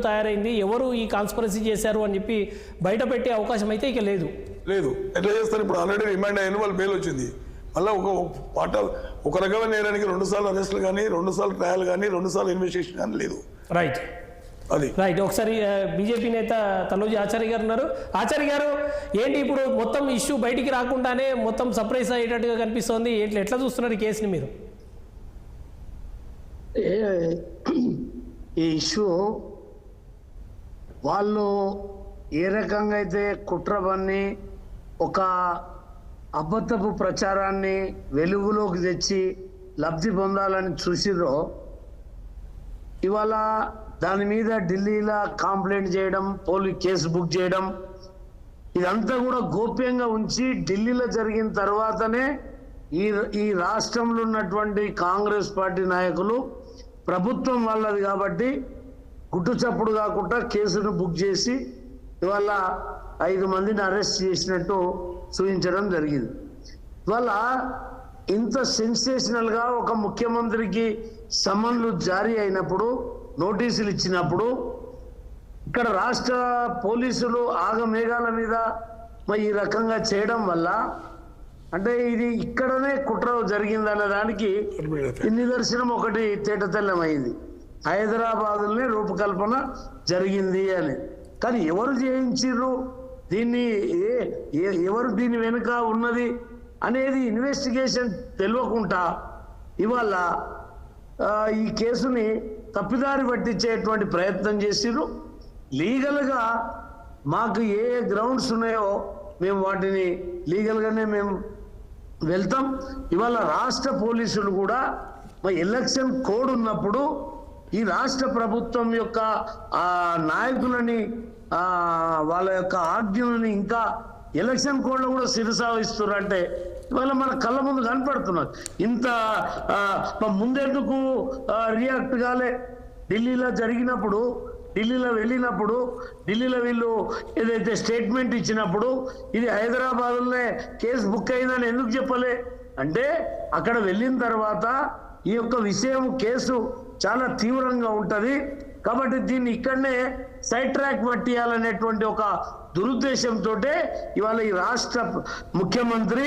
తయారైంది, ఎవరు ఈ కాన్స్పిరసీ చేశారు అని చెప్పి బయట పెట్టే అవకాశం అయితే ఇక లేదు. ఎట్లా చేస్తారు? ఇప్పుడు ఆల్రెడీ రిమాండ్ అయిన వాళ్ళు బెయిల్ వచ్చింది. మళ్ళీ ఒక రకమైన నేరానికి 2 సార్లు అరెస్టులు కానీ, 2 సార్లు ట్రయల్ కానీ, 2 సార్లు ఇన్వెస్టిగేషన్ కానీ లేదు. రైట్. ఒకసారి బీజేపీ నేత తనోజీ ఆచార్య గారు ఉన్నారు. ఆచార్య గారు, ఏంటి ఇప్పుడు మొత్తం ఇష్యూ బయటికి రాకుండానే మొత్తం సర్ప్రైజ్ అయ్యేటట్టుగా కనిపిస్తోంది, ఎట్లా చూస్తున్నారు ఈ కేసుని మీరు? ఈ ఇష్యూ వాళ్ళు ఏ రకంగా అయితే కుట్ర పన్ని ఒక అబద్ధపు ప్రచారాన్ని వెలుగులోకి తెచ్చి లబ్ధి పొందాలని చూసిరో, ఇవాళ దాని మీద ఢిల్లీలో కంప్లైంట్ చేయడం, పోలీస్ కేసు బుక్ చేయడం, ఇదంతా కూడా గోప్యంగా ఉంచి ఢిల్లీలో జరిగిన తర్వాతనే ఈ రాష్ట్రంలో ఉన్నటువంటి కాంగ్రెస్ పార్టీ నాయకులు ప్రభుత్వం వాళ్ళది కాబట్టి గుట్టు చప్పుడు కాకుండా కేసును బుక్ చేసి ఇవాళ 5 మందిని అరెస్ట్ చేసినట్టు చూపించడం జరిగింది. ఇవాళ ఇంత సెన్సేషనల్గా ఒక ముఖ్యమంత్రికి సమన్లు జారీ అయినప్పుడు, నోటీసులు ఇచ్చినప్పుడు, ఇక్కడ రాష్ట్ర పోలీసులు ఆగమేఘాల మీద ఈ రకంగా చేయడం వల్ల అంటే ఇది ఇక్కడనే కుట్ర జరిగిందన్న దానికి నిదర్శనం ఒకటి తేటతెల్లమైంది. హైదరాబాదులోనే రూపకల్పన జరిగింది అని. కానీ ఎవరు చేయించారు దీన్ని, ఎవరు దీని వెనుక ఉన్నది అనేది ఇన్వెస్టిగేషన్ తెలియకుండా ఇవాళ ఈ కేసుని తప్పిదారి పట్టించేటువంటి ప్రయత్నం చేసిర్రు. లీగల్గా మాకు ఏ గ్రౌండ్స్ ఉన్నాయో మేము వాటిని లీగల్గానే మేము వెళ్తాం. ఇవాళ రాష్ట్ర పోలీసులు కూడా ఎలక్షన్ కోడ్ ఉన్నప్పుడు ఈ రాష్ట్ర ప్రభుత్వం యొక్క నాయకులని వాళ్ళ యొక్క ఆజ్ఞలని ఇంకా ఎలక్షన్ కోడ్లో కూడా శిరసావిస్తున్నారు అంటే ఇవాళ మన కళ్ళ ముందు కనపడుతున్నారు. ఇంత ముందెందుకు రియాక్ట్ కాలే? ఢిల్లీలో జరిగినప్పుడు, ఢిల్లీలో వెళ్ళినప్పుడు, ఢిల్లీలో వీళ్ళు ఏదైతే స్టేట్మెంట్ ఇచ్చినప్పుడు ఇది హైదరాబాద్లోనే కేసు బుక్ అయిందని ఎందుకు చెప్పలే? అంటే అక్కడ వెళ్ళిన తర్వాత ఈ యొక్క విషయం కేసు చాలా తీవ్రంగా ఉంటుంది కాబట్టి దీన్ని ఇక్కడనే సైడ్ ట్రాక్ పట్టియాలనేటువంటి ఒక దురుద్దేశంతో ఇవాళ ఈ రాష్ట్ర ముఖ్యమంత్రి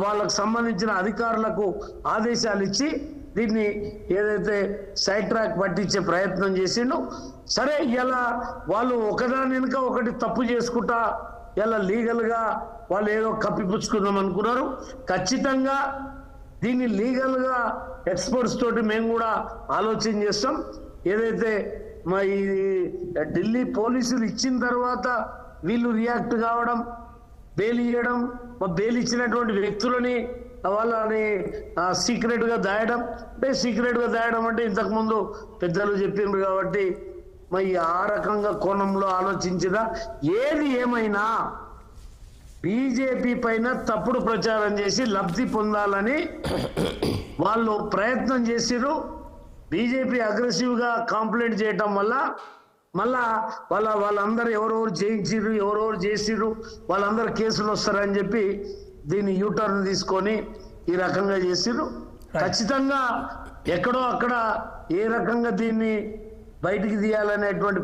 వాళ్ళకు సంబంధించిన అధికారులకు ఆదేశాలు ఇచ్చి దీన్ని ఏదైతే సైడ్ ట్రాక్ పట్టించే ప్రయత్నం చేసిండో, సరే ఇలా వాళ్ళు ఒకదాని వెనుక ఒకటి తప్పు చేసుకుంటా ఇలా లీగల్గా వాళ్ళు ఏదో కప్పిపుచ్చుకుందాం అనుకున్నారు. ఖచ్చితంగా దీన్ని లీగల్గా ఎక్స్పర్ట్స్ తోటి మేము కూడా ఆలోచన చేస్తాం. ఏదైతే ఈ ఢిల్లీ పోలీసులు ఇచ్చిన తర్వాత వీళ్ళు రియాక్ట్ కావడం, బెయిల్ ఇవ్వడం, బెయిల్ ఇచ్చినటువంటి వ్యక్తులని వాళ్ళని సీక్రెట్గా దాయడం, అంటే సీక్రెట్గా దాయడం అంటే ఇంతకుముందు పెద్దలు చెప్పిండ్రు కాబట్టి ఆ రకంగా కోణంలో ఆలోచించిన ఏది ఏమైనా బీజేపీ పైన తప్పుడు ప్రచారం చేసి లబ్ధి పొందాలని వాళ్ళు ప్రయత్నం చేసిరు. బీజేపీ అగ్రెసివ్గా కంప్లైంట్ చేయటం వల్ల మళ్ళా వాళ్ళందరూ ఎవరెవరు చేయించిర్రు, ఎవరెవరు చేసిర్రు, వాళ్ళందరూ కేసులు వస్తారని చెప్పి దీన్ని యూటర్న్ తీసుకొని ఈ రకంగా చేసిర్రు. ఖచ్చితంగా ఎక్కడో అక్కడ ఏ రకంగా దీన్ని బయటికి తీయాలనేటువంటి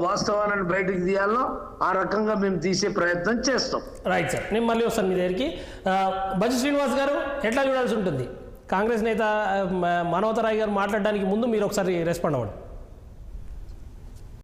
వాస్తవాలను బయటికి తీయాలో ఆ రకంగా మేము తీసే ప్రయత్నం చేస్తాం. రైట్ సార్, నేను మళ్ళీ వస్తాను మీ దగ్గరికి. బజ్జి శ్రీనివాస్ గారు, ఎట్లా చూడాల్సి ఉంటుంది? కాంగ్రెస్ నేత మానవతరాయ్ గారు మాట్లాడడానికి ముందు మీరు ఒకసారి రెస్పాండ్ అవ్వండి.